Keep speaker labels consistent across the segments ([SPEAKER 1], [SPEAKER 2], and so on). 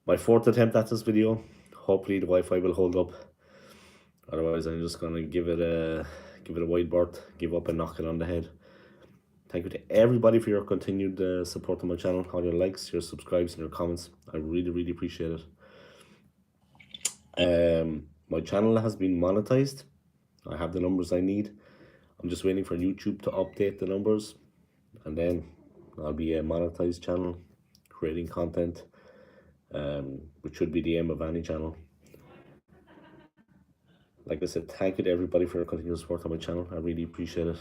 [SPEAKER 1] My fourth attempt at this video. Hopefully the Wi-Fi will hold up. Otherwise, I'm just gonna give it a wide berth, give up and knock it on the head. Thank you to everybody for your continued support on my channel, all your likes, your subscribes, and your comments. I really, really appreciate it. My channel has been monetized. I have the numbers I need. I'm just waiting for YouTube to update the numbers, and then I'll be a monetized channel, creating content, which should be the aim of any channel. Like I said, thank you to everybody for your continued support on my channel. I really appreciate it.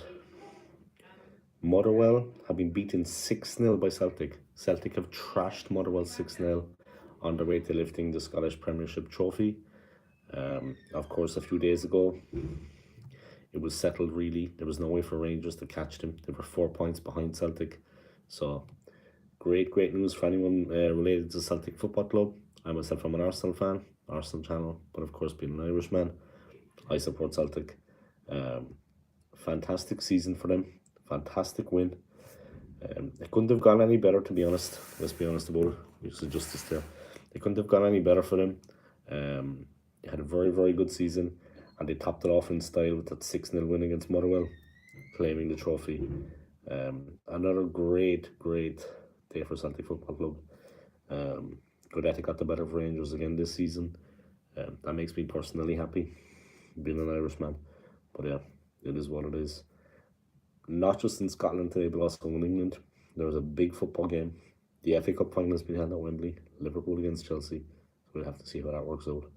[SPEAKER 1] Motherwell have been beaten 6-0 by Celtic. Celtic have trashed Motherwell 6-0 on their way to lifting the Scottish Premiership trophy. Of course, a few days ago, it was settled really. There was no way for Rangers to catch them. They were 4 points behind Celtic. So, great news for anyone related to Celtic Football Club. I myself am an Arsenal fan, Arsenal channel, but of course being an Irishman, I support Celtic. Fantastic season for them. Fantastic win. It couldn't have gone any better, to be honest. Let's be honest about it. Use of justice there. It couldn't have gone any better for them. They had a very good season, and they topped it off in style with that 6-0 win against Motherwell, claiming the trophy. Another great day for Celtic Football Club. Arteta got the better of Rangers again this season. That makes me personally happy, being an Irishman. But yeah, it is what it is. Not just in Scotland today, but also in England. There was a big football game. The FA Cup final has been held at Wembley. Liverpool against Chelsea. So we'll have to see how that works out.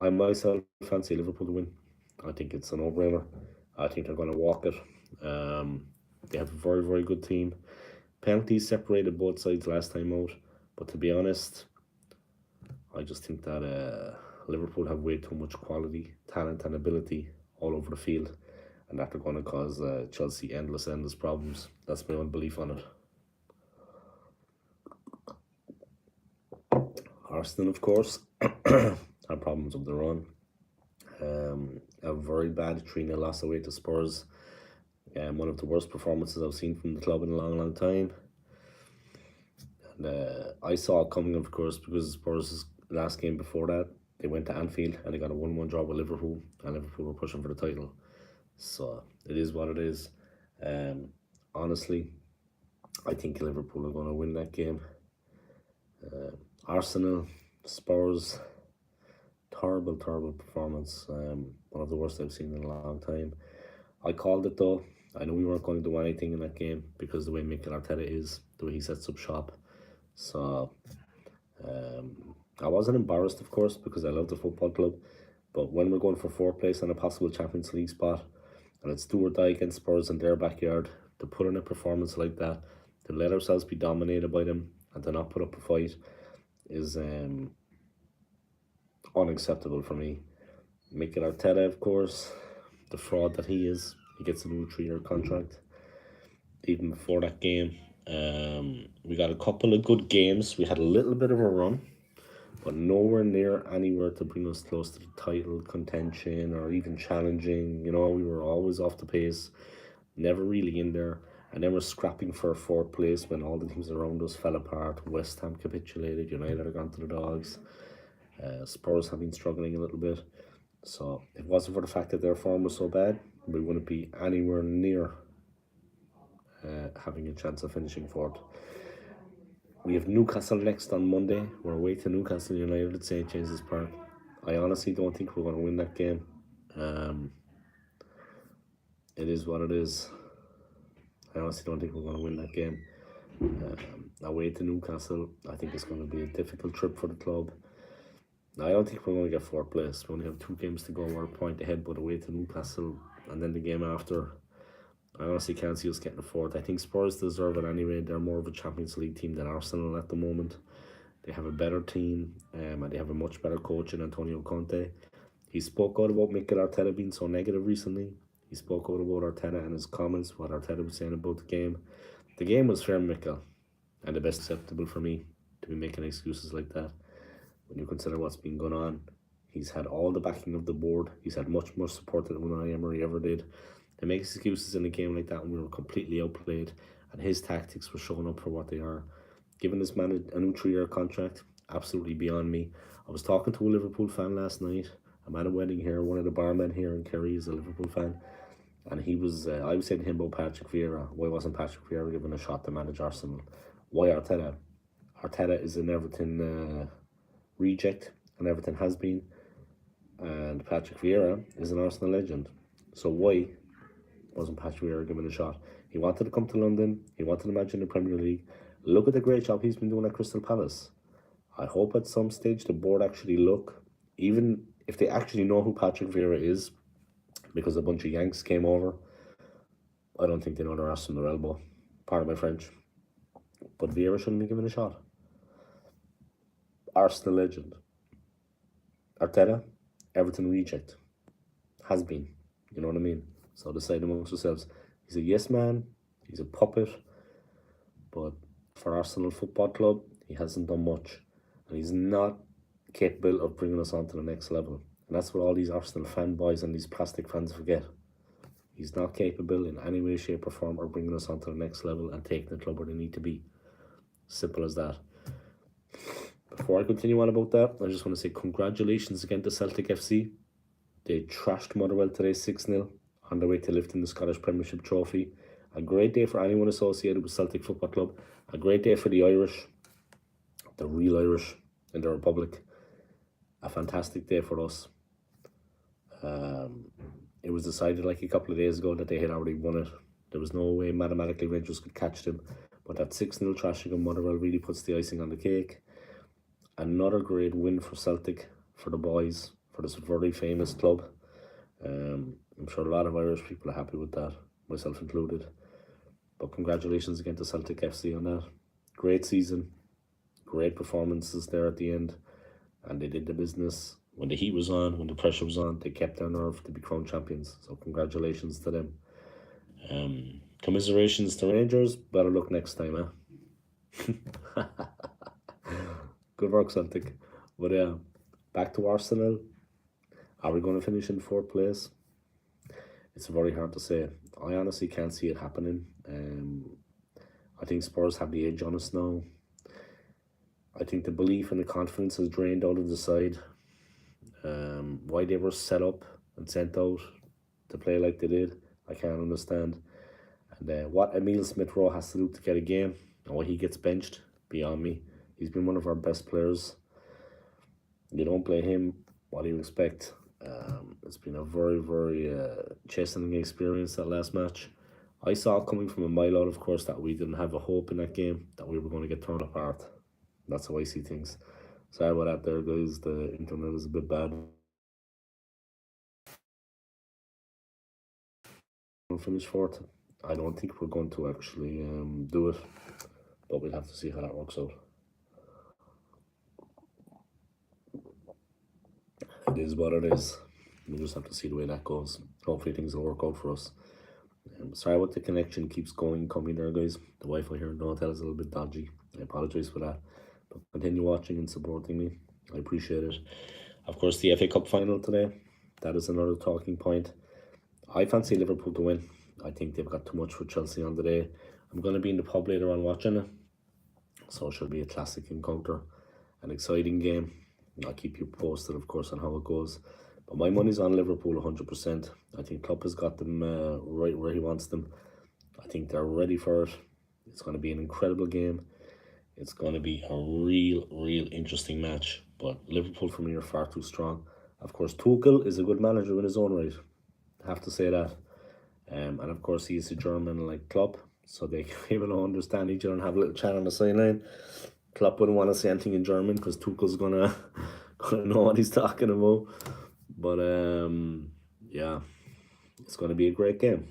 [SPEAKER 1] I myself fancy Liverpool to win. I think it's a no-brainer. I think they're going to walk it. They have a very good team. Penalties separated both sides last time out. But to be honest, I just think that Liverpool have way too much quality, talent and ability all over the field, and that they're going to cause Chelsea endless problems. That's my own belief on it. Arsenal, of course, have problems of their own. A very bad 3-0 loss away to Spurs. One of the worst performances I've seen from the club in a long time. And I saw it coming, of course, because Spurs' last game before that, they went to Anfield and they got a 1-1 draw with Liverpool, and Liverpool were pushing for the title. So it is what it is. Honestly, I think Liverpool are going to win that game. Arsenal, Spurs, terrible performance. One of the worst I've seen in a long time. I called it though. I know we weren't going to do anything in that game because the way Mikel Arteta is, the way he sets up shop. So I wasn't embarrassed, of course, because I love the football club. But when we're going for 4th place on a possible Champions League spot, and it's do or die against Spurs in their backyard, to put in a performance like that, to let ourselves be dominated by them, and to not put up a fight, is unacceptable for me. Mikel Arteta, of course, the fraud that he is, he gets a new 3-year contract. Even before that game, we got a couple of good games. We had a little bit of a run, but nowhere near anywhere to bring us close to the title contention or even challenging. You know, we were always off the pace, never really in there. And then we're scrapping for 4th place when all the teams around us fell apart. West Ham capitulated, United are gone to the dogs. Spurs have been struggling a little bit. So if it wasn't for the fact that their form was so bad, we wouldn't be anywhere near having a chance of finishing 4th. We have Newcastle next on Monday. We're away to Newcastle United at St. James's Park. I honestly don't think we're going to win that game. It is what it is. I honestly don't think we're going to win that game. Away to Newcastle, I think it's going to be a difficult trip for the club. I don't think we're going to get 4th place. We only have 2 games to go. We're a point ahead, but away to Newcastle, and then the game after, I honestly can't see us getting a 4th. I think Spurs deserve it anyway. They're more of a Champions League team than Arsenal at the moment. They have a better team, and they have a much better coach in Antonio Conte. He spoke out about Mikel Arteta being so negative recently. He spoke out about Arteta and his comments, what Arteta was saying about the game. The game was fair, Mikel, and the best acceptable for me to be making excuses like that. When you consider what's been going on, he's had all the backing of the board. He's had much more support than Unai Emery ever did. They make excuses in a game like that when we were completely outplayed, and his tactics were showing up for what they are. Giving this man a new 3-year contract, absolutely beyond me. I was talking to a Liverpool fan last night. I'm at a wedding here. One of the barmen here in Kerry is a Liverpool fan. And he was, I was saying to him about Patrick Vieira. Why wasn't Patrick Vieira given a shot to manage Arsenal? Why Arteta? Arteta is an Everton reject, and Everton has been. And Patrick Vieira is an Arsenal legend. So why wasn't Patrick Vieira given a shot? He wanted to come to London. He wanted to manage in the Premier League. Look at the great job he's been doing at Crystal Palace. I hope at some stage the board actually look, even if they actually know who Patrick Vieira is, because a bunch of Yanks came over. I don't think they know their ass from their elbow. Pardon my French. But Vieira shouldn't be given a shot. Arsenal legend. Arteta, Everton reject. Has been. You know what I mean? So decide amongst yourselves. He's a yes man. He's a puppet. But for Arsenal Football Club, he hasn't done much. And he's not capable of bringing us on to the next level. And that's what all these Arsenal fanboys and these plastic fans forget. He's not capable in any way, shape or form of bringing us on to the next level and taking the club where they need to be. Simple as that. Before I continue on about that, I just want to say congratulations again to Celtic FC. They trashed Motherwell today 6-0 on their way to lifting the Scottish Premiership trophy. A great day for anyone associated with Celtic Football Club. A great day for the Irish, the real Irish in the Republic. A fantastic day for us. It was decided like a couple of days ago that they had already won it. There was no way mathematically Rangers could catch them. But that 6-0 trashing of Motherwell really puts the icing on the cake. Another great win for Celtic, for the boys, for this very famous club. I'm sure a lot of Irish people are happy with that, myself included. But congratulations again to Celtic FC on that. Great season, great performances there at the end. And they did the business. When the heat was on, when the pressure was on, they kept their nerve to be crowned champions. So congratulations to them. Commiserations to Rangers. Better luck next time, eh? Good work, Celtic. But yeah, back to Arsenal. Are we going to finish in 4th place? It's very hard to say. I honestly can't see it happening. I think Spurs have the edge on us now. I think the belief and the confidence has drained out of the side. Why they were set up and sent out to play like they did, I can't understand. And what Emile Smith-Rowe has to do to get a game, and why he gets benched, beyond me. He's been one of our best players. You don't play him, what do you expect? It's been a very, very chastening experience, that last match. I saw it coming from a mile out, of course, that we didn't have a hope in that game, that we were going to get torn apart. That's how I see things. Sorry about that there, guys. The internet is a bit bad. We'll finish 4th. I don't think we're going to actually do it, but we'll have to see how that works out. It is what it is. We'll just have to see the way that goes. Hopefully things will work out for us. Sorry about the connection keeps coming there, guys. The Wi-Fi here in the hotel is a little bit dodgy. I apologise for that. But continue watching and supporting me. I appreciate it. Of course, the FA Cup final today. That is another talking point. I fancy Liverpool to win. I think they've got too much for Chelsea on the day. I'm going to be in the pub later on watching it. So it should be a classic encounter. An exciting game. I'll keep you posted, of course, on how it goes. But my money's on Liverpool 100%. I think Klopp has got them right where he wants them. I think they're ready for it. It's going to be an incredible game. It's going to be a real interesting match. But Liverpool for me are far too strong. Of course, Tuchel is a good manager in his own right. I have to say that. And of course, he's a German like Klopp. So they can able to understand each other and have a little chat on the sideline. Klopp wouldn't want to say anything in German because Tuchel's gonna know what he's talking about. But yeah, it's gonna be a great game.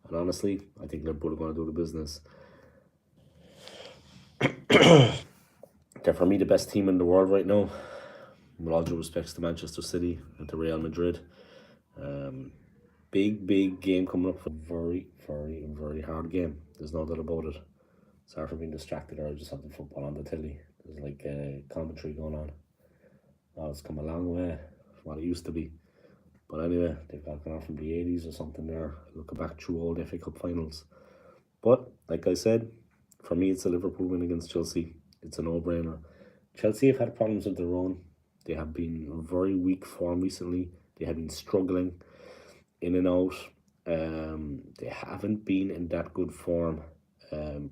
[SPEAKER 1] And honestly, I think Liverpool are gonna do the business. They're for me the best team in the world right now. With all due respects to Manchester City and to Real Madrid. Big game coming up for a very hard game. There's no doubt about it. Sorry for being distracted, or I just have the football on the telly. There's like commentary going on. Oh, it's come a long way from what it used to be. But anyway, they've got gone from the 80s or something there, looking back through old FA Cup finals. But, like I said, for me it's a Liverpool win against Chelsea. It's a no-brainer. Chelsea have had problems of their own. They have been very weak form recently. They have been struggling in and out. They haven't been in that good form.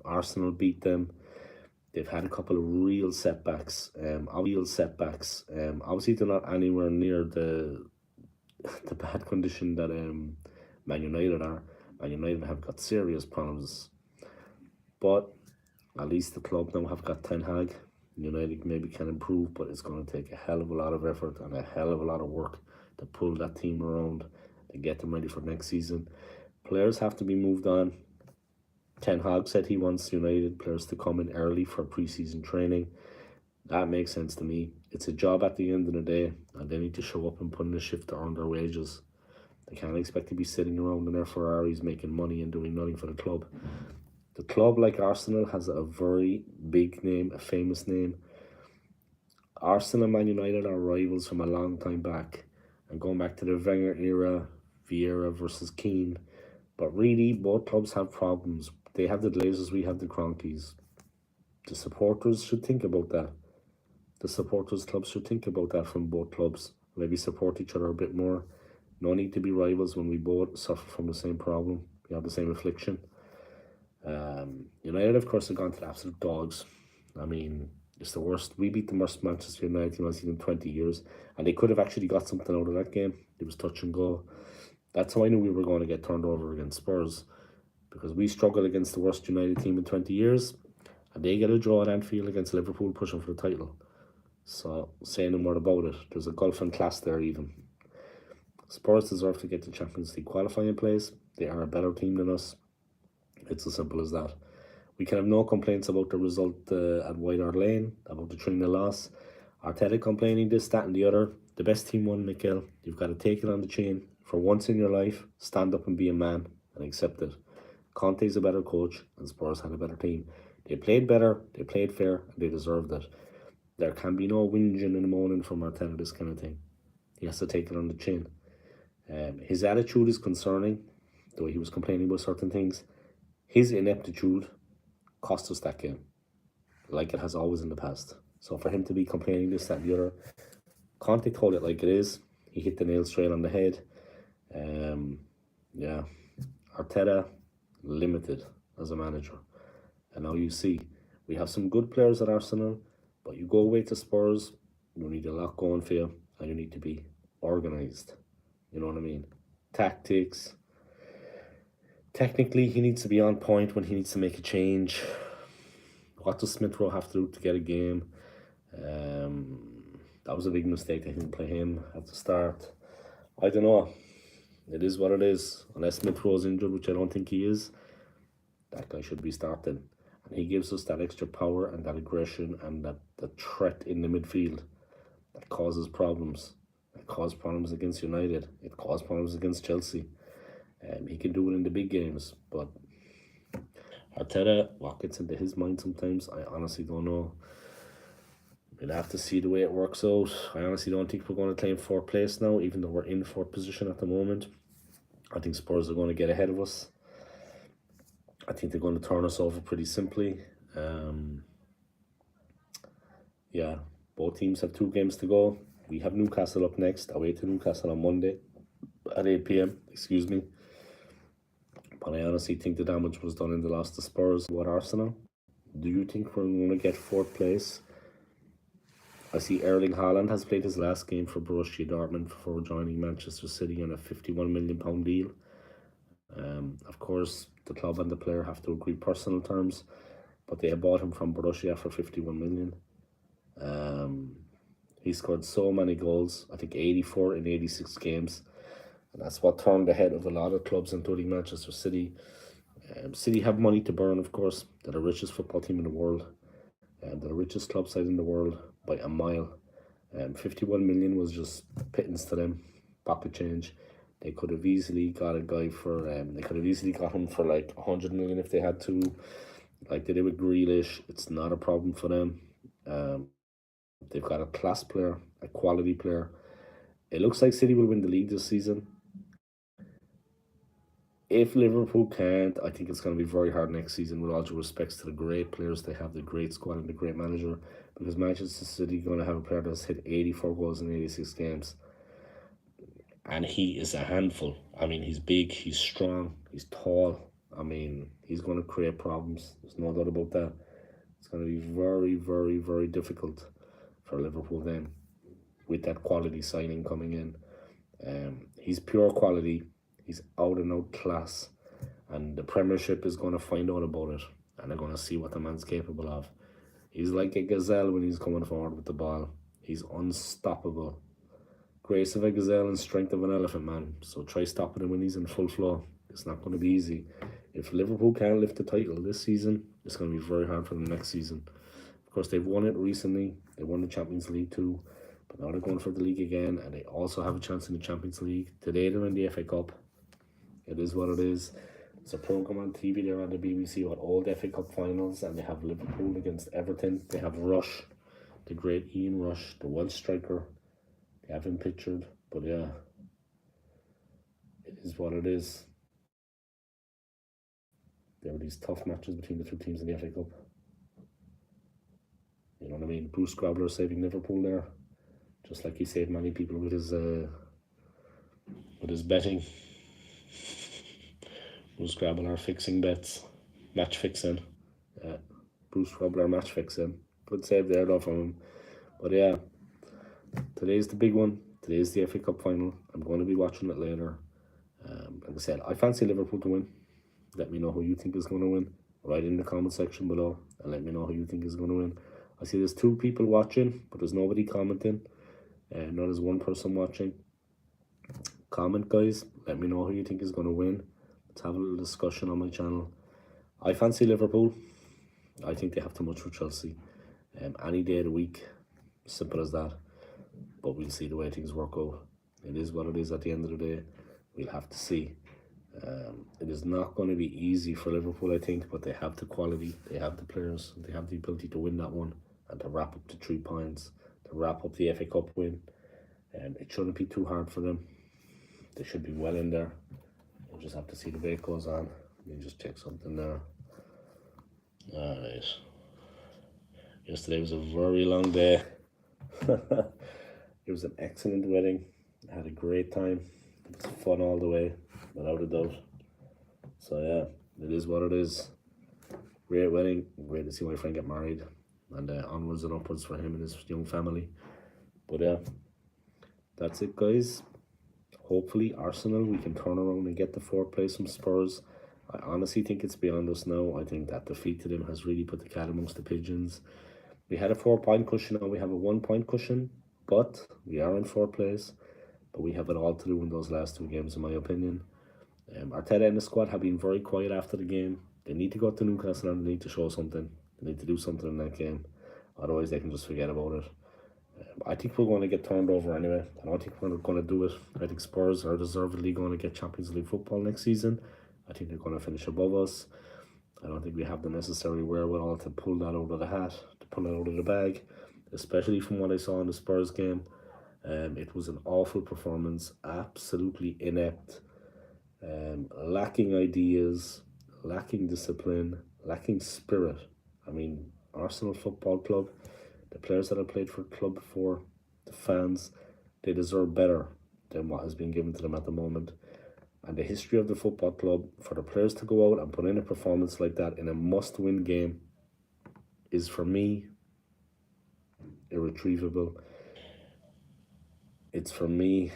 [SPEAKER 1] Arsenal beat them. They've had a couple of real setbacks. Obviously, they're not anywhere near the bad condition that Man United are. Man United have got serious problems, but at least the club now have got Ten Hag. United maybe can improve, but it's going to take a hell of a lot of effort and a hell of a lot of work to pull that team around and get them ready for next season. Players have to be moved on. Ten Hag said he wants United players to come in early for pre-season training. That makes sense to me. It's a job at the end of the day, and they need to show up and put in a shift to earn their wages. They can't expect to be sitting around in their Ferraris making money and doing nothing for the club. The club, like Arsenal, has a very big name, a famous name. Arsenal and Man United are rivals from a long time back. And going back to the Wenger era, Vieira versus Keane. But really, both clubs have problems. They have the Glazers, we have the Cronkies. The supporters should think about that. The supporters clubs should think about that from both clubs. Maybe support each other a bit more. No need to be rivals when we both suffer from the same problem. We have the same affliction. United, of course, have gone to the absolute dogs. I mean, it's the worst. We beat the worst Manchester United team I've seen in 20 years, and they could have actually got something out of that game. It was touch and go. That's how I knew we were going to get turned over against Spurs, because we struggled against the worst United team in 20 years, and they get a draw at Anfield against Liverpool pushing for the title. So, say no more about it. There's a gulf in class there even. Spurs deserve to get the Champions League qualifying place. They are a better team than us. It's as simple as that. We can have no complaints about the result at White Hart Lane, about the 3-0 loss. Arteta complaining this, that and the other. The best team won, Mikel. You've got to take it on the chin. For once in your life, stand up and be a man and accept it. Conte's a better coach and Spurs had a better team. They played better, they played fair, and they deserved it. There can be no whinging and moaning from Arteta, this kind of thing. He has to take it on the chin. His attitude is concerning, though he was complaining about certain things. His ineptitude cost us that game, like it has always in the past. So for him to be complaining this, that and the other, Conte told it like it is. He hit the nail straight on the head. Yeah, Arteta, limited as a manager. And now you see, we have some good players at Arsenal, but you go away to Spurs, you need a lot going for you, and you need to be organised. You know what I mean? Tactics. Technically, he needs to be on point when he needs to make a change. What does Smith Rowe have to do to get a game? That was a big mistake. They didn't play him at the start. I don't know. It is what it is. Unless Smith Rowe's injured, which I don't think he is, that guy should be starting. And he gives us that extra power and that aggression and that threat in the midfield that causes problems. It caused problems against United. It caused problems against Chelsea. He can do it in the big games, but Arteta, what gets into his mind sometimes, I honestly don't know. We'll have to see the way it works out. I honestly don't think we're going to claim fourth place now, even though we're in fourth position at the moment. I think Spurs are going to get ahead of us. I think they're going to turn us over pretty simply. Yeah, both teams have 2 games to go. We have Newcastle up next, away to Newcastle on Monday at 8 p.m, excuse me. But I honestly think the damage was done in the loss to Spurs. What Arsenal? Do you think we're going to get fourth place? I see Erling Haaland has played his last game for Borussia Dortmund before joining Manchester City on a £51 million deal. Of course, the club and the player have to agree personal terms, but they have bought him from Borussia for £51 million. He scored so many goals, I think 84 in 86 games. And that's what turned the head of a lot of clubs, including Manchester City. City have money to burn, of course. They're the richest football team in the world. They're the richest club side in the world by a mile. 51 million was just pittance to them, pocket change. They could have easily got a guy for, they could have easily got him for like 100 million if they had to. Like they did with Grealish. It's not a problem for them. They've got a class player, a quality player. It looks like City will win the league this season. If Liverpool can't, I think it's going to be very hard next season, with all due respects to the great players they have, the great squad and the great manager, because Manchester City going to have a player that's hit 84 goals in 86 games. And he is a handful. I mean, he's big, he's strong, he's tall. I mean, he's going to create problems. There's no doubt about that. It's going to be very, very, very difficult for Liverpool then, with that quality signing coming in. He's pure quality. He's out and out class. And the Premiership is going to find out about it. And they're going to see what the man's capable of. He's like a gazelle when he's coming forward with the ball. He's unstoppable. Grace of a gazelle and strength of an elephant, man. So try stopping him when he's in full flow. It's not going to be easy. If Liverpool can't lift the title this season, it's going to be very hard for them next season. Of course, they've won it recently. They won the Champions League too. But now they're going for the league again, and they also have a chance in the Champions League. Today they're in the FA Cup. It is what it is. It's a programme on TV there on the BBC with all the FA Cup finals, and they have Liverpool against Everton. They have Rush, the great Ian Rush, the Welsh striker. They have him pictured, but yeah, it is what it is. There were these tough matches between the two teams in the FA Cup. You know what I mean? Bruce Grobbler saving Liverpool there, just like he saved many people with his betting. Bruce Grobbler fixing bets, match fixing. Bruce Grobbler match fixing. Good save there though from him. But yeah, today's the big one. Today's the FA Cup final. I'm going to be watching it later. Like I said, I fancy Liverpool to win. Let me know who you think is going to win. Write in the comment section below and let me know who you think is going to win. I see there's 2 people watching, but there's nobody commenting. Not there's 1 person watching. Comment, guys. Let me know who you think is going to win. Let's have a little discussion on my channel. I fancy Liverpool. I think they have too much for Chelsea. Any day of the week. Simple as that. But we'll see the way things work out. It is what it is at the end of the day. We'll have to see. It is not going to be easy for Liverpool, I think, but they have the quality, they have the players, they have the ability to win that one and to wrap up the 3 points, to wrap up the FA Cup win. It shouldn't be too hard for them. They should be well in there. We'll just have to see the way it goes on. Let me just check something there. Alright. Yesterday was a very long day. It was an excellent wedding. I had a great time. It was fun all the way, without a doubt. So yeah, it is what it is. Great wedding. Great to see my friend get married. And onwards and upwards for him and his young family. But yeah, that's it, guys. Hopefully Arsenal, we can turn around and get the 4th place from Spurs. I honestly think it's beyond us now. I think that defeat to them has really put the cat amongst the pigeons. We had a 4-point cushion, now we have a 1-point cushion. But we are in 4th place. But we have it all to do in those last 2 games, in my opinion. Arteta and the squad have been very quiet after the game. They need to go to Newcastle and they need to show something. They need to do something in that game. Otherwise, they can just forget about it. I think we're going to get turned over anyway. I don't think we're going to do it. I think Spurs are deservedly going to get Champions League football next season. I think they're going to finish above us. I don't think we have the necessary wherewithal to pull that out of the hat, to pull it out of the bag, especially from what I saw in the Spurs game. It was an awful performance, absolutely inept, lacking ideas, lacking discipline, lacking spirit. I mean, Arsenal Football Club, the players that have played for the club before, the fans, they deserve better than what has been given to them at the moment. And the history of the football club, for the players to go out and put in a performance like that in a must-win game is, for me, irretrievable. It's, for me,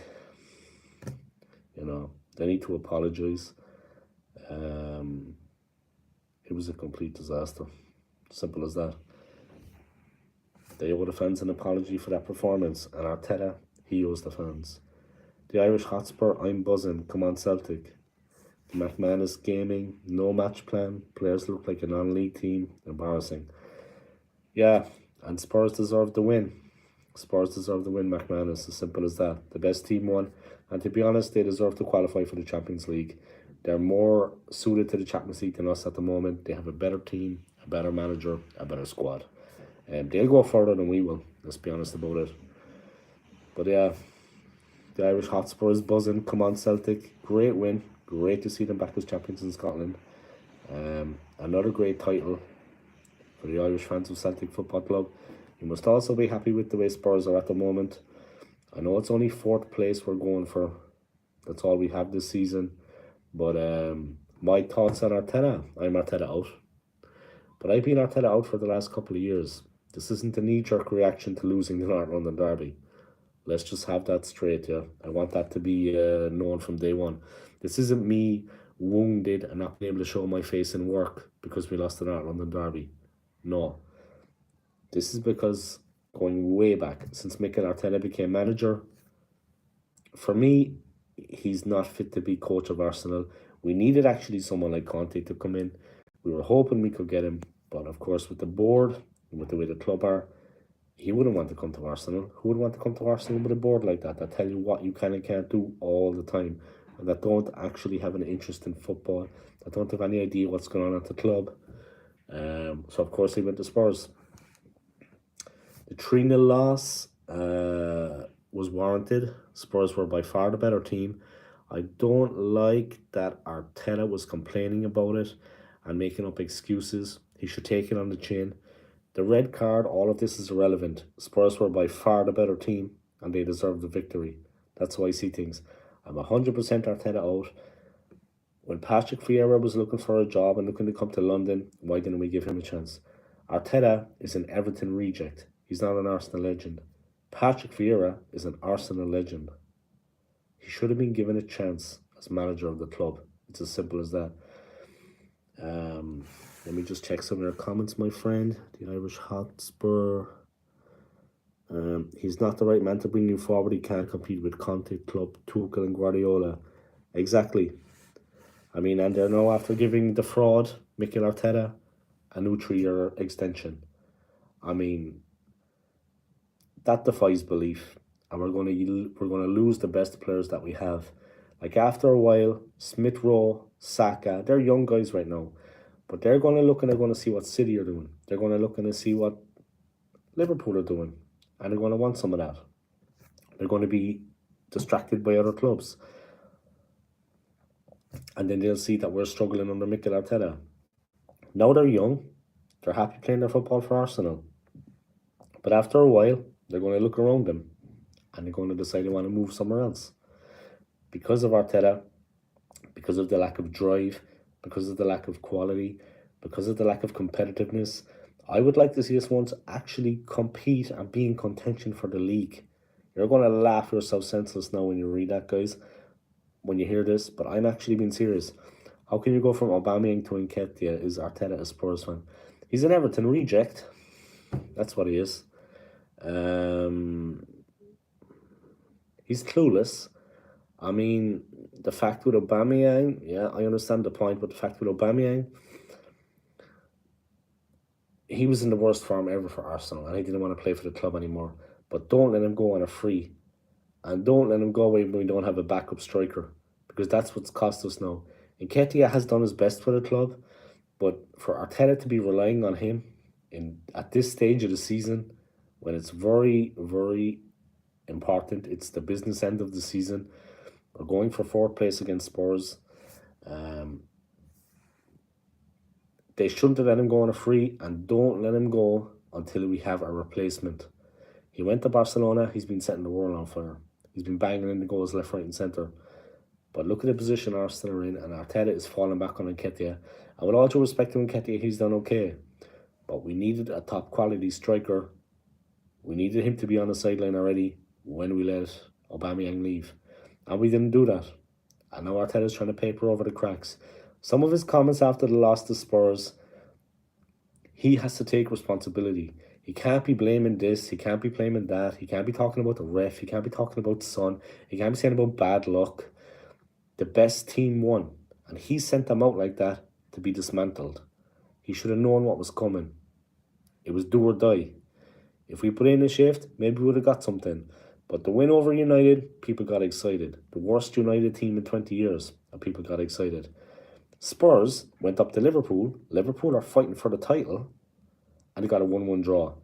[SPEAKER 1] you know, they need to apologise. It was a complete disaster. Simple as that. They owe the fans an apology for that performance, and Arteta, he owes the fans. The Irish Hotspur, I'm buzzing. Come on, Celtic. The McManus gaming, no match plan. Players look like a non-league team. Embarrassing. Yeah, and Spurs deserve the win. Spurs deserve the win, McManus. As simple as that. The best team won. And to be honest, they deserve to qualify for the Champions League. They're more suited to the Champions League than us at the moment. They have a better team, a better manager, a better squad. They'll go further than we will. Let's be honest about it. But yeah, the Irish Hotspur is buzzing. Come on, Celtic. Great win. Great to see them back as champions in Scotland. Another great title for the Irish fans of Celtic Football Club. You must also be happy with the way Spurs are at the moment. I know it's only 4th place we're going for. That's all we have this season. But my thoughts on Arteta, I'm Arteta out. But I've been Arteta out for the last couple of years. This isn't a knee-jerk reaction to losing the North London Derby. Let's just have that straight, yeah. I want that to be known from day one. This isn't me wounded and not being able to show my face in work because we lost the North London Derby. No. This is because going way back, since Mikel Arteta became manager, for me, he's not fit to be coach of Arsenal. We needed actually someone like Conte to come in. We were hoping we could get him, but of course with the board and with the way the club are, he wouldn't want to come to Arsenal. Who would want to come to Arsenal with a board like that tell you what you can and can't do all the time, and that don't actually have an interest in football, that don't have any idea what's going on at the club? So of course he went to Spurs. The 3-0 loss was warranted. Spurs were by far the better team. I don't like that Arteta was complaining about it and making up excuses. He should take it on the chin. The red card, all of this is irrelevant. Spurs were by far the better team and they deserved the victory. That's how I see things. I'm 100% Arteta out. When Patrick Vieira was looking for a job and looking to come to London, why didn't we give him a chance? Arteta is an Everton reject. He's not an Arsenal legend. Patrick Vieira is an Arsenal legend. He should have been given a chance as manager of the club. It's as simple as that. Let me just check some of your comments, my friend. The Irish Hotspur. He's not the right man to bring you forward. He can't compete with Conte, Club, Tuchel and Guardiola. Exactly. I mean, and they're now after giving the fraud, Mikel Arteta, a new 3-year extension. I mean, that defies belief. And we're going to lose the best players that we have. Like after a while, Smith Rowe, Saka, they're young guys right now. But they're going to look and they're going to see what City are doing. They're going to look and see what Liverpool are doing. And they're going to want some of that. They're going to be distracted by other clubs. And then they'll see that we're struggling under Mikel Arteta. Now they're young. They're happy playing their football for Arsenal. But after a while, they're going to look around them. And they're going to decide they want to move somewhere else. Because of Arteta, because of the lack of drive, because of the lack of quality, because of the lack of competitiveness, I would like to see us once actually compete and be in contention for the league. You're going to laugh yourself senseless now when you read that, guys, when you hear this, but I'm actually being serious. How can you go from Aubameyang to Nketiah? Is Arteta a Spurs fan? He's an Everton reject. That's what he is. He's clueless. I mean, the fact with Aubameyang, yeah, I understand the point, but the fact with Aubameyang, he was in the worst form ever for Arsenal, and he didn't want to play for the club anymore. But don't let him go on a free. And don't let him go away when we don't have a backup striker, because that's what's cost us now. Nketiah has done his best for the club, but for Arteta to be relying on him at this stage of the season, when it's very, very important, it's the business end of the season. We're going for 4th place against Spurs. They shouldn't have let him go on a free, and don't let him go until we have a replacement. He went to Barcelona. He's been setting the world on fire. He's been banging in the goals left, right and centre. But look at the position Arsenal are in, and Arteta is falling back on Nketiah. And with all due respect to Nketiah, he's done okay. But we needed a top quality striker. We needed him to be on the sideline already when we let Aubameyang leave. And we didn't do that. And now Arteta's trying to paper over the cracks. Some of his comments after the loss to Spurs, he has to take responsibility. He can't be blaming this. He can't be blaming that. He can't be talking about the ref. He can't be talking about Son. He can't be saying about bad luck. The best team won. And he sent them out like that to be dismantled. He should have known what was coming. It was do or die. If we put in a shift, maybe we would have got something. But the win over United, people got excited. The worst United team in 20 years, and people got excited. Spurs went up to Liverpool. Liverpool are fighting for the title, and they got a 1-1 draw.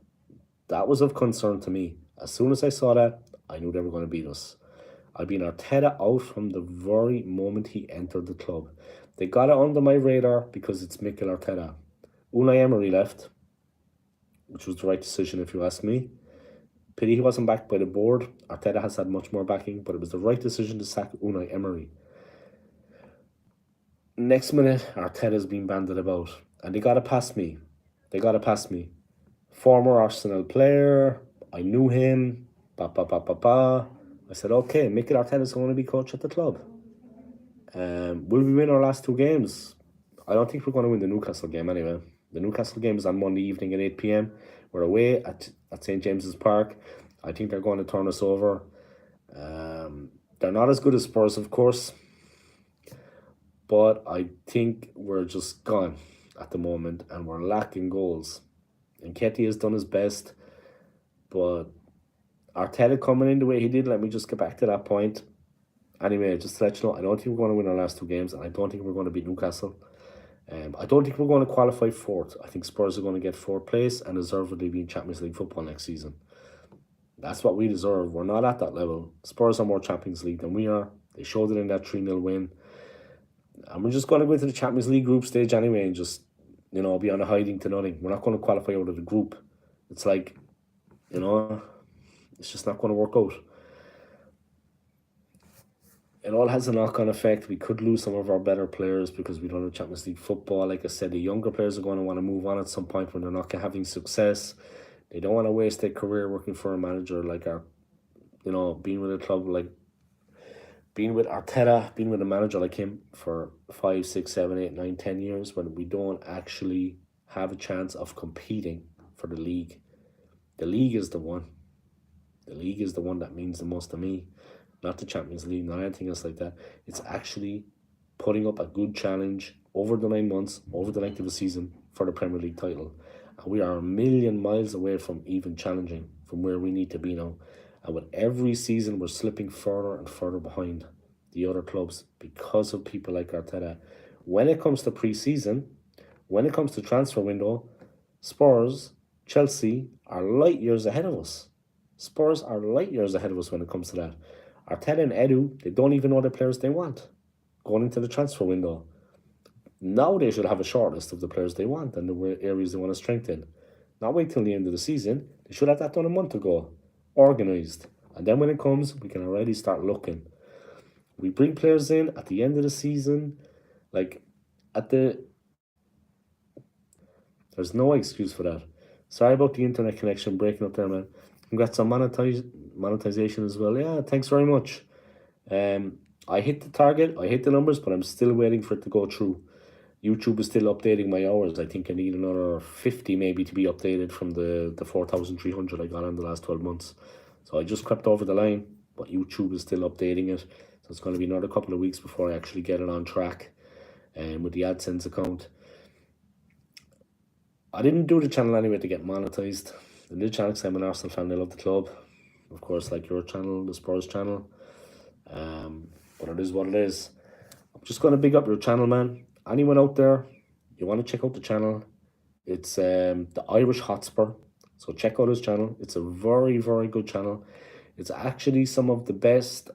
[SPEAKER 1] That was of concern to me. As soon as I saw that, I knew they were going to beat us. I've been Arteta out from the very moment he entered the club. They got it under my radar because it's Mikel Arteta. Unai Emery left, which was the right decision if you ask me. Pity he wasn't backed by the board. Arteta has had much more backing, but it was the right decision to sack Unai Emery. Next minute, Arteta's been banded about, and they got it past me. Former Arsenal player, I knew him, I said, okay, Mikel Arteta's going to be coach at the club. Will we win our last 2 games? I don't think we're going to win the Newcastle game anyway. The Newcastle game is on Monday evening at 8 p.m. We're away at St. James's Park. I think they're going to turn us over. They're not as good as Spurs, of course. But I think we're just gone at the moment and we're lacking goals. And Ketty has done his best. But Arteta coming in the way he did, let me just get back to that point. Anyway, just to let you know, I don't think we're going to win our last 2 games, and I don't think we're going to beat Newcastle. I don't think we're going to qualify 4th. I think Spurs are going to get 4th place and deservedly be in Champions League football next season. That's what we deserve. We're not at that level. Spurs are more Champions League than we are. They showed it in that 3-0 win. And we're just going to go into the Champions League group stage anyway and just, be on a hiding to nothing. We're not going to qualify out of the group. It's like, it's just not going to work out. It all has a knock-on effect. We could lose some of our better players because we don't have Champions League football. Like I said, the younger players are going to want to move on at some point when they're not having success. They don't want to waste their career working for a manager like being with a club like being with Arteta, being with a manager like him for 5, 6, 7, 8, 9, 10 years when we don't actually have a chance of competing for the league. The league is the one. The league is the one that means the most to me. Not the Champions League, not anything else like that. It's actually putting up a good challenge over the 9 months, over the length of the season for the Premier League title. And we are a million miles away from even challenging from where we need to be now. And with every season, we're slipping further and further behind the other clubs because of people like Arteta. When it comes to pre-season, when it comes to transfer window, Spurs, Chelsea are light years ahead of us. Spurs are light years ahead of us when it comes to that. Arteta and Edu, they don't even know the players they want going into the transfer window. Now they should have a short list of the players they want and the areas they want to strengthen. Not wait till the end of the season. They should have that done a month ago. Organised. And then when it comes, we can already start looking. We bring players in at the end of the season. There's no excuse for that. Sorry about the internet connection breaking up there, man. Congrats on monetization as well. Yeah, thanks very much. I hit the target, I hit the numbers, but I'm still waiting for it to go through. YouTube is still updating my hours. I think I need another 50 maybe to be updated from the 4,300 I got in the last 12 months. So I just crept over the line, but YouTube is still updating it. So it's going to be another couple of weeks before I actually get it on track with the AdSense account. I didn't do the channel anyway to get monetized. I did the channel because I'm an Arsenal fan. I love the club. Of course, like your channel, the Spurs channel. But it is what it is. I'm just going to big up your channel, man. Anyone out there, you want to check out the channel, it's the Irish Hotspur. So check out his channel. It's a very, very good channel. It's actually some of the best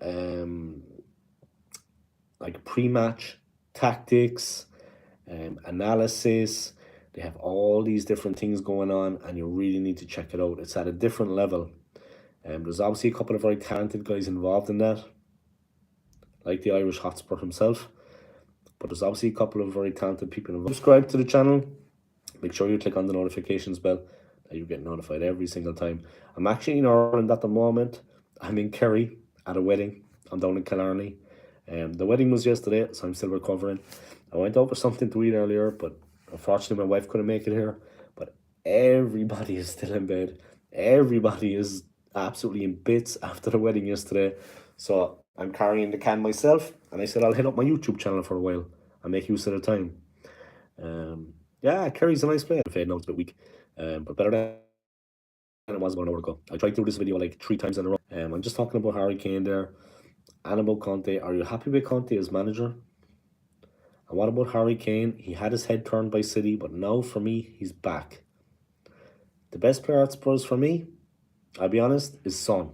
[SPEAKER 1] pre-match tactics, analysis. They have all these different things going on and you really need to check it out. It's at a different level. There's obviously a couple of very talented guys involved in that, like the Irish Hotspur himself. But there's obviously a couple of very talented people involved. Subscribe to the channel. Make sure you click on the notifications bell that you get notified every single time. I'm actually in Ireland at the moment. I'm in Kerry at a wedding. I'm down in Killarney. The wedding was yesterday, so I'm still recovering. I went out for something to eat earlier, but unfortunately my wife couldn't make it here. But everybody is still in bed. Everybody is absolutely in bits after the wedding yesterday. So I'm carrying the can myself, and I said I'll hit up my YouTube channel for a while and make use of the time. Yeah, Kerry's a nice place. Now it's a bit weak, but better than it was about an hour ago. I tried to do this video like 3 times in a row. I'm just talking about Harry Kane there and about Conte. Are you happy with Conte as manager? And what about Harry Kane? He had his head turned by City, but now for me, he's back. The best player at Spurs for me, I'll be honest, is Son.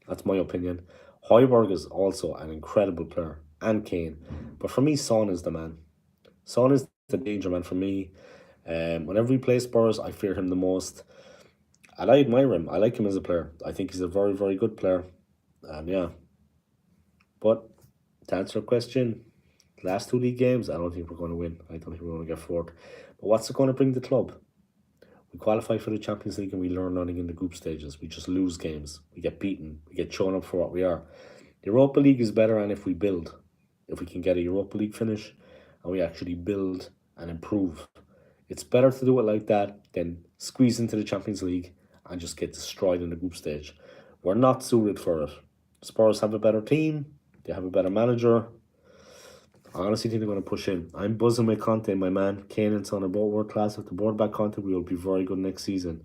[SPEAKER 1] That's my opinion. Højbjerg is also an incredible player, and Kane. But for me, Son is the man. Son is the danger man for me. Whenever he plays Spurs, I fear him the most. And I admire him. I like him as a player. I think he's a very, very good player. And yeah. But to answer your question, last two league games, I don't think we're going to win. I don't think we're going to get fourth. But what's it going to bring the club? We qualify for the Champions League and we learn nothing in the group stages. We just lose games. We get beaten. We get shown up for what we are. The Europa League is better, and if we build, if we can get a Europa League finish and we actually build and improve, it's better to do it like that than squeeze into the Champions League and just get destroyed in the group stage. We're not suited for it. Spurs have a better team. They have a better manager. I honestly think they're going to push in. I'm buzzing with Conte, my man. Kane and Son are both world class. If the board back Conte, we will be very good next season.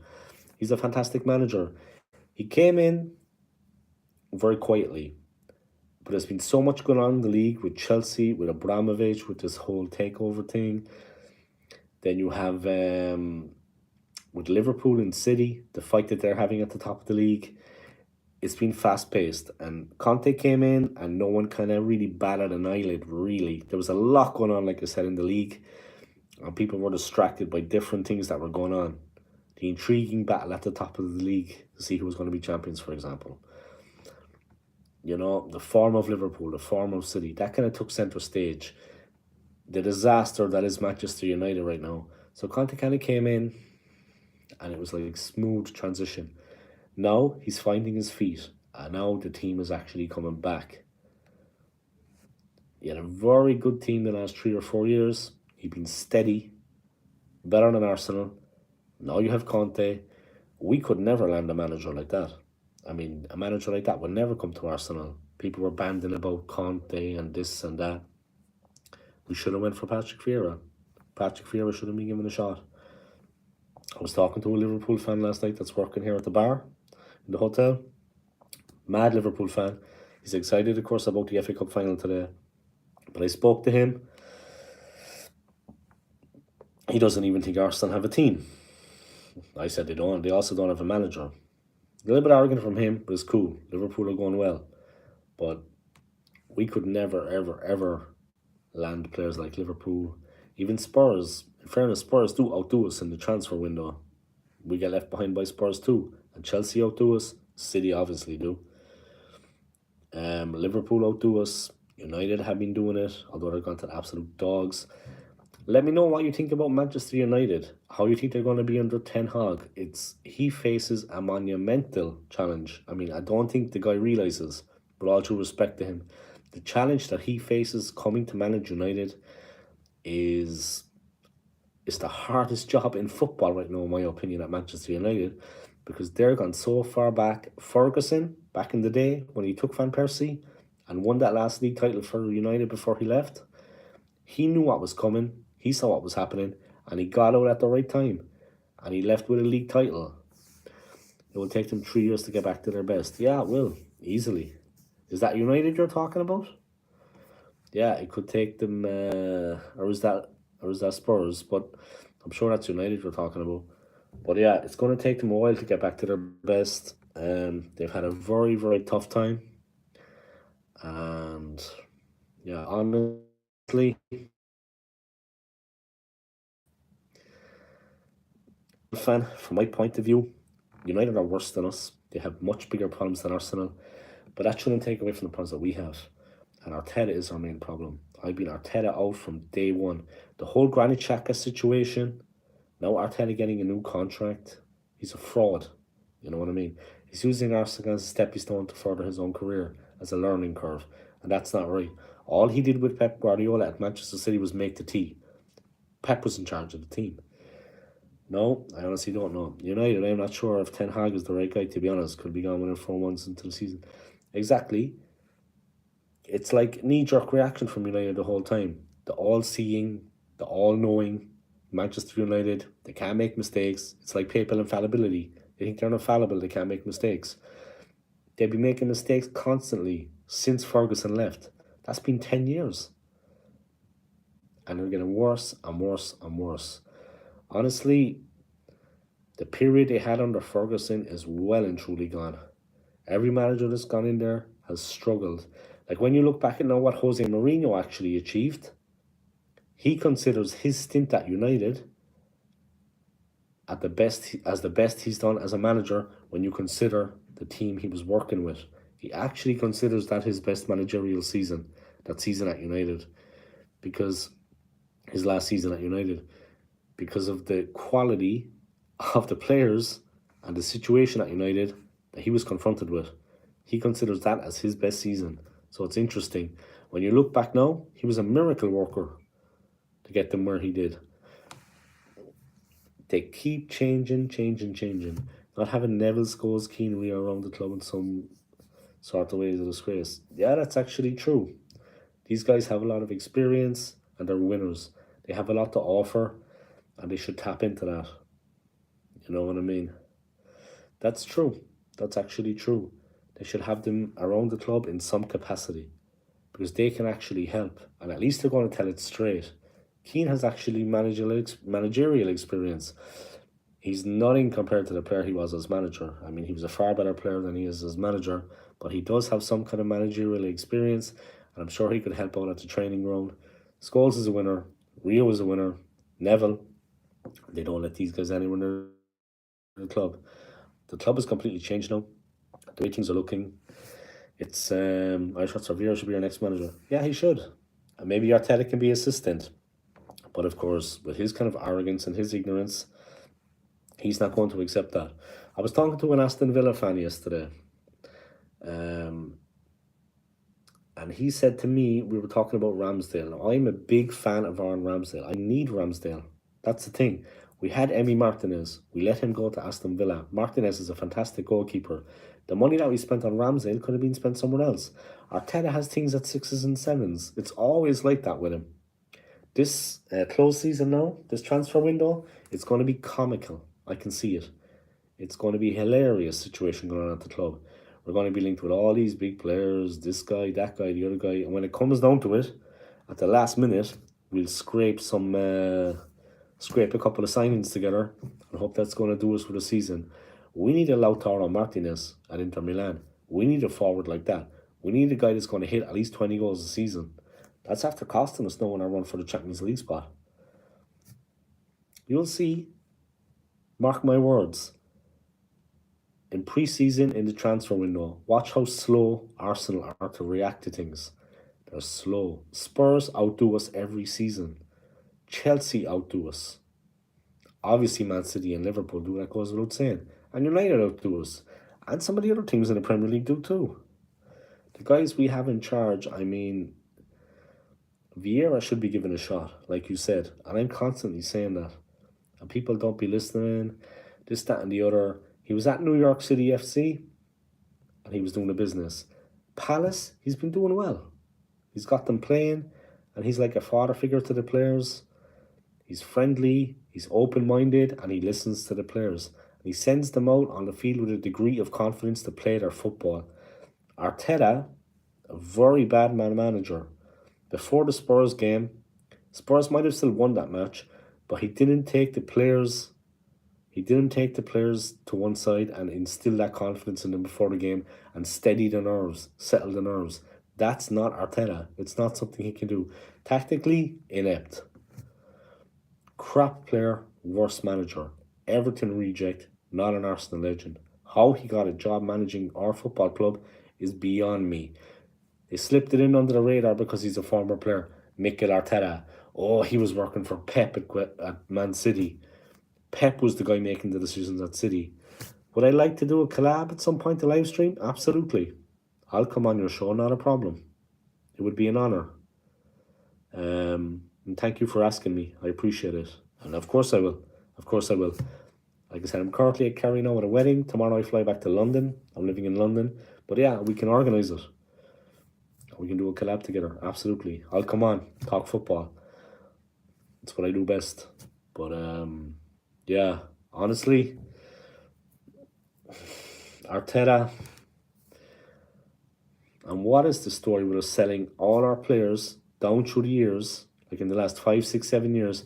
[SPEAKER 1] He's a fantastic manager. He came in very quietly, but there's been so much going on in the league with Chelsea, with Abramovich, with this whole takeover thing. Then you have with Liverpool and City, the fight that they're having at the top of the league. It's been fast paced, and Conte came in and no one kind of really batted an eyelid, really. There was a lot going on, like I said, in the league, and people were distracted by different things that were going on. The intriguing battle at the top of the league to see who was going to be champions, for example. You know, the form of Liverpool, the form of City, that kind of took centre stage. The disaster that is Manchester United right now. So Conte kind of came in and it was like a smooth transition. Now he's finding his feet, and now the team is actually coming back. He had a very good team the last 3 or 4 years. He's been steady, better than Arsenal. Now you have Conte. We could never land a manager like that. I mean, a manager like that would never come to Arsenal. People were banding about Conte and this and that. We should have went for Patrick Vieira. Patrick Vieira should have been given a shot. I was talking to a Liverpool fan last night that's working here at the bar in the hotel. Mad Liverpool fan. He's excited, of course, about the FA Cup final today. But I spoke to him. He doesn't even think Arsenal have a team. I said they don't. They also don't have a manager. A little bit arrogant from him, but it's cool. Liverpool are going well. But we could never, ever, ever land players like Liverpool. Even Spurs. In fairness, Spurs do outdo us in the transfer window. We get left behind by Spurs too. And Chelsea outdo us. City obviously do. Liverpool outdo us. United have been doing it, although they've gone to absolute dogs. Let me know what you think about Manchester United. How you think they're going to be under Ten Hag. He faces a monumental challenge. I mean, I don't think the guy realises, but all due respect to him, the challenge that he faces coming to manage United is the hardest job in football right now, in my opinion, at Manchester United, because they're gone so far back. Ferguson, back in the day, when he took Van Persie and won that last league title for United before he left, he knew what was coming, he saw what was happening, and he got out at the right time, and he left with a league title. It will take them 3 years to get back to their best. Yeah, it will, easily. Is that United you're talking about? Yeah, it could take them, or is that Spurs? But I'm sure that's United you're talking about. But yeah, it's going to take them a while to get back to their best. They've had a very, very tough time. And yeah, honestly, fan, from my point of view, United are worse than us. They have much bigger problems than Arsenal. But that shouldn't take away from the problems that we have. And Arteta is our main problem. I've been Arteta out from day one. The whole Granit Xhaka situation, now Arteta getting a new contract, he's a fraud. You know what I mean? He's using Arsenal as a stepping stone to further his own career as a learning curve. And that's not right. All he did with Pep Guardiola at Manchester City was make the tea. Pep was in charge of the team. No, I honestly don't know. United, I'm not sure if Ten Hag is the right guy, to be honest. Could be gone within 4 months into the season. Exactly. It's like knee-jerk reaction from United the whole time. The all-seeing, the all-knowing Manchester United, they can't make mistakes. It's like papal infallibility. They think they're infallible, they can't make mistakes. They've been making mistakes constantly since Ferguson left. That's been 10 years. And they're getting worse and worse and worse. Honestly, the period they had under Ferguson is well and truly gone. Every manager that's gone in there has struggled. Like when you look back at now what Jose Mourinho actually achieved, he considers his stint at United at the best he's done as a manager when you consider the team he was working with. He actually considers that his best managerial season, that season at United, because his last season at United, because of the quality of the players and the situation at United that he was confronted with. He considers that as his best season. So it's interesting. When you look back now, he was a miracle worker to get them where he did. They keep changing. Not having Neville, Scholes, Keane around the club in some sort of way is a disgrace. Yeah, that's actually true. These guys have a lot of experience and they're winners. They have a lot to offer and they should tap into that. You know what I mean? That's true. That's actually true. They should have them around the club in some capacity because they can actually help and at least they're going to tell it straight. Keane has actually managerial experience. He's nothing compared to the player he was as manager. I mean, he was a far better player than he is as manager, but he does have some kind of managerial experience, and I'm sure he could help out at the training ground. Scholes is a winner. Rio is a winner. Neville. They don't let these guys anywhere near the club. The club has completely changed now. The way things are looking. It's I thought Sevilla should be our next manager. Yeah, he should. And maybe Arteta can be assistant. But of course, with his kind of arrogance and his ignorance, he's not going to accept that. I was talking to an Aston Villa fan yesterday. And he said to me, we were talking about Ramsdale. Now, I'm a big fan of Aaron Ramsdale. I need Ramsdale. That's the thing. We had Emi Martinez. We let him go to Aston Villa. Martinez is a fantastic goalkeeper. The money that we spent on Ramsdale could have been spent somewhere else. Arteta has things at 6s and 7s. It's always like that with him. This close season now, this transfer window, it's going to be comical. I can see it. It's going to be a hilarious situation going on at the club. We're going to be linked with all these big players, this guy, that guy, the other guy. And when it comes down to it, at the last minute, we'll scrape a couple of signings together and hope that's going to do us for the season. We need a Lautaro Martinez at Inter Milan. We need a forward like that. We need a guy that's going to hit at least 20 goals a season. That's after costing us now in our run for the Champions League spot. You'll see, mark my words, in pre-season, in the transfer window, watch how slow Arsenal are to react to things. They're slow. Spurs outdo us every season. Chelsea outdo us. Obviously, Man City and Liverpool do, that goes without saying. And United outdo us. And some of the other teams in the Premier League do too. The guys we have in charge, I mean, Vieira should be given a shot, like you said. And I'm constantly saying that. And people don't be listening, this, that, and the other. He was at New York City FC, and he was doing the business. Palace, he's been doing well. He's got them playing, and he's like a father figure to the players. He's friendly, he's open-minded, and he listens to the players. And he sends them out on the field with a degree of confidence to play their football. Arteta, a very bad manager. Before the Spurs game, Spurs might have still won that match, but he didn't take the players to one side and instill that confidence in them before the game and steady the nerves, settle the nerves. That's not Arteta. It's not something he can do. Tactically, inept. Crap player, worst manager. Everton reject, not an Arsenal legend. How he got a job managing our football club is beyond me. They slipped it in under the radar because he's a former player. Mikel Arteta. Oh, he was working for Pep at Man City. Pep was the guy making the decisions at City. Would I like to do a collab at some point, a live stream? Absolutely. I'll come on your show, not a problem. It would be an honour. And thank you for asking me. I appreciate it. And of course I will. Like I said, I'm currently at Kerry now at a wedding. Tomorrow I fly back to London. I'm living in London. But yeah, we can organise it. We can do a collab together. Absolutely. I'll come on. Talk football. That's what I do best. But yeah, honestly, Arteta. And what is the story with us selling all our players down through the years, like in the last 5, 6, 7 years,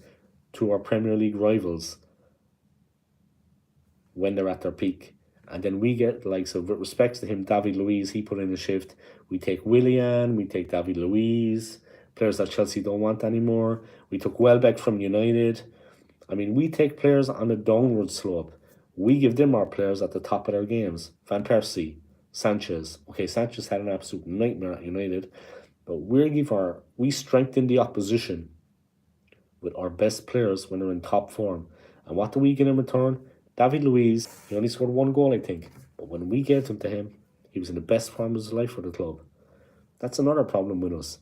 [SPEAKER 1] to our Premier League rivals when they're at their peak? And then we get, like, so with respects to him, David Luiz, he put in a shift. We take Willian, we take David Luiz, players that Chelsea don't want anymore. We took Welbeck from United. I mean, we take players on a downward slope. We give them our players at the top of their games. Van Persie, Sanchez. Okay, Sanchez had an absolute nightmare at United. But we strengthen the opposition with our best players when they're in top form. And what do we get in return? David Luiz, he only scored 1 goal, I think. But when we gave him to him, he was in the best form of his life for the club. That's another problem with us.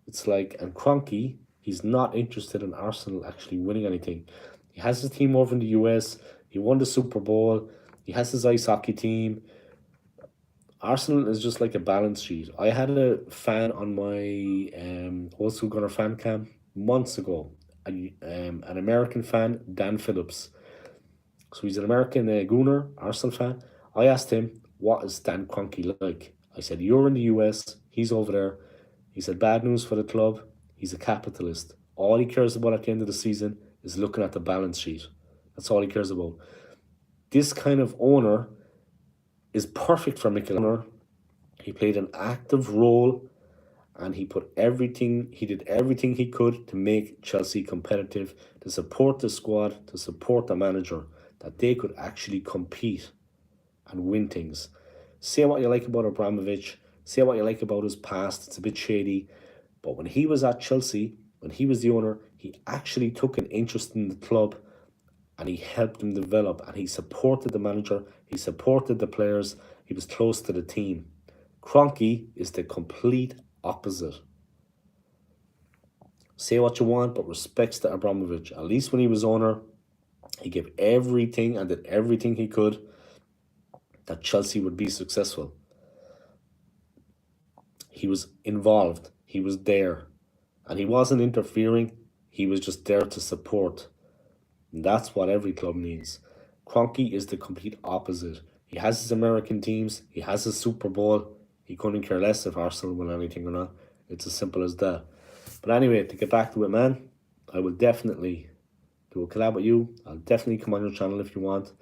[SPEAKER 1] It's like, and Kroenke, he's not interested in Arsenal actually winning anything. He has his team over in the US. He won the Super Bowl. He has his ice hockey team. Arsenal is just like a balance sheet. I had a fan on my Old School Gunner fan cam months ago. An American fan, Dan Phillips. So he's an American Gooner, Arsenal fan. I asked him, what is Stan Kroenke like? I said, you're in the US, he's over there. He said, bad news for the club. He's a capitalist. All he cares about at the end of the season is looking at the balance sheet. That's all he cares about. This kind of owner is perfect for Mikel Arteta. He played an active role and he did everything he could to make Chelsea competitive, to support the squad, to support the manager, that they could actually compete and win things. Say what you like about Abramovich, say what you like about his past, it's a bit shady, but when he was at Chelsea, when he was the owner, he actually took an interest in the club and he helped them develop and he supported the manager, he supported the players, he was close to the team. Kroenke is the complete opposite. Say what you want, but respects to Abramovich. At least when he was owner, he gave everything and did everything he could that Chelsea would be successful. He was involved. He was there. And he wasn't interfering. He was just there to support. And that's what every club needs. Kroenke is the complete opposite. He has his American teams. He has his Super Bowl. He couldn't care less if Arsenal win anything or not. It's as simple as that. But anyway, to get back to it, man, I will definitely do a collab with you. I'll definitely come on your channel if you want.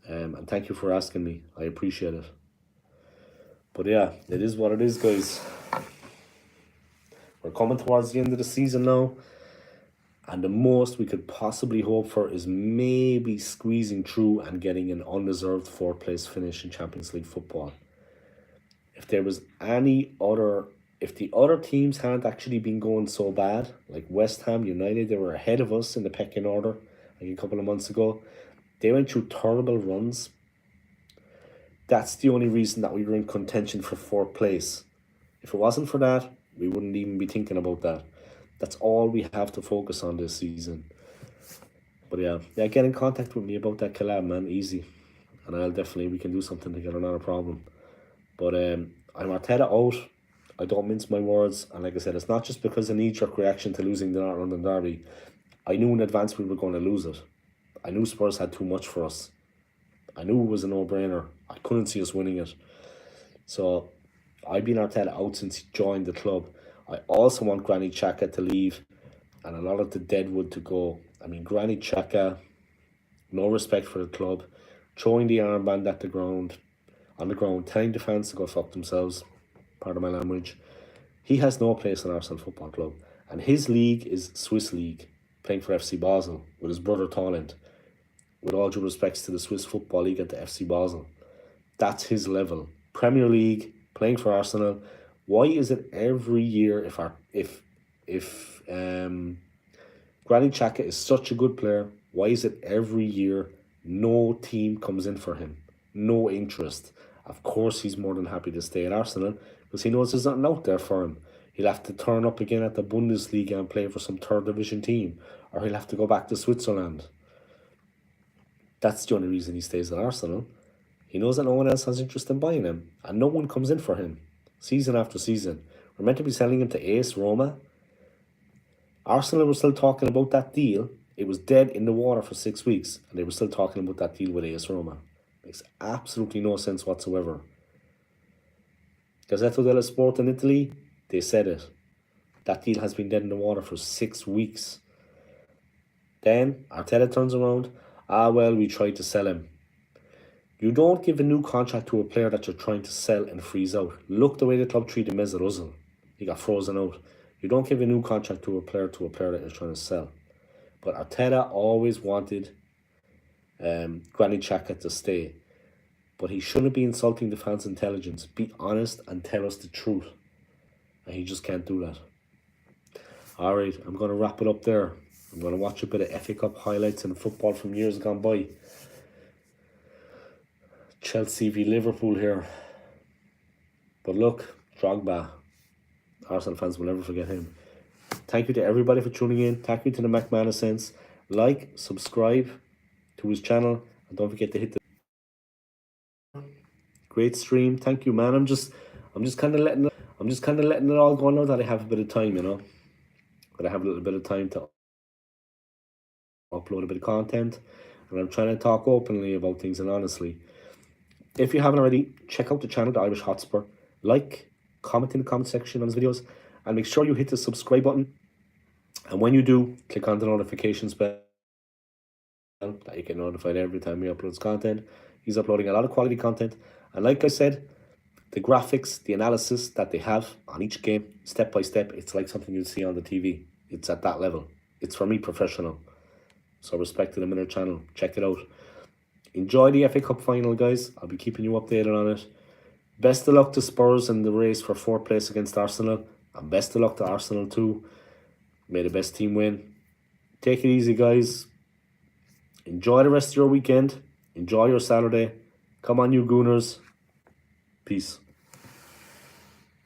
[SPEAKER 1] And thank you for asking me. I appreciate it. But yeah, it is what it is, guys. We're coming towards the end of the season now. And the most we could possibly hope for is maybe squeezing through and getting an undeserved 4th place finish in Champions League football. If the other teams hadn't actually been going so bad, like West Ham United, they were ahead of us in the pecking order like a couple of months ago. They went through terrible runs. That's the only reason that we were in contention for 4th place. If it wasn't for that, we wouldn't even be thinking about that. That's all we have to focus on this season. But yeah, get in contact with me about that collab, man. Easy. And we can do something together, not a problem. But I'm Arteta out. I don't mince my words. And like I said, it's not just because of knee-jerk reaction to losing the North London derby. I knew in advance we were going to lose it. I knew Spurs had too much for us. I knew it was a no-brainer. I couldn't see us winning it. So I've been Arteta out since he joined the club. I also want Granit Xhaka to leave and a lot of the deadwood to go. I mean, Granit Xhaka, no respect for the club, throwing the armband at the ground, on the ground, telling the fans to go fuck themselves, pardon my language. He has no place in Arsenal Football Club. And his league is Swiss League, playing for FC Basel with his brother Haaland. With all due respects to the Swiss Football League and to FC Basel. That's his level. Premier League, playing for Arsenal. Why is it every year if Granit Xhaka is such a good player, why is it every year no team comes in for him? No interest. Of course he's more than happy to stay at Arsenal because he knows there's nothing out there for him. He'll have to turn up again at the Bundesliga and play for some 3rd division team, or he'll have to go back to Switzerland. That's the only reason he stays at Arsenal. He knows that no one else has interest in buying him, and no one comes in for him, season after season. We're meant to be selling him to AS Roma. Arsenal were still talking about that deal. It was dead in the water for 6 weeks, and they were still talking about that deal with AS Roma. Makes absolutely no sense whatsoever. Gazzetta dello Sport in Italy, they said it. That deal has been dead in the water for 6 weeks. Then Arteta turns around. Well, we tried to sell him. You don't give a new contract to a player that you're trying to sell and freeze out. Look the way the club treated Mesut Ozil. He got frozen out. You don't give a new contract to a player that you're trying to sell. But Arteta always wanted Granit Xhaka to stay. But he shouldn't be insulting the fans' intelligence. Be honest and tell us the truth. And he just can't do that. Alright, I'm going to wrap it up there. I'm going to watch a bit of FA Cup highlights and football from years gone by. Chelsea v Liverpool here. But look, Drogba. Arsenal fans will never forget him. Thank you to everybody for tuning in. Thank you to the McManusons. Like, subscribe to his channel, and don't forget to hit the great stream. Thank you, man. I'm just kind of letting it all go now that I have a bit of time, you know. That I have a little bit of time to upload a bit of content, and I'm trying to talk openly about things and honestly. If you haven't already, check out the channel, The Irish Hotspur. Like, comment in the comment section on his videos, and make sure you hit the subscribe button. And when you do, click on the notifications bell that you get notified every time he uploads content. He's uploading a lot of quality content, and like I said, the graphics, the analysis that they have on each game, step by step, it's like something you'd see on the TV. It's at that level. It's for me professional. So respect to them in their channel. Check it out. Enjoy the FA Cup final, guys. I'll be keeping you updated on it. Best of luck to Spurs in the race for 4th place against Arsenal. And best of luck to Arsenal too. May the best team win. Take it easy, guys. Enjoy the rest of your weekend. Enjoy your Saturday. Come on, you Gooners. Peace.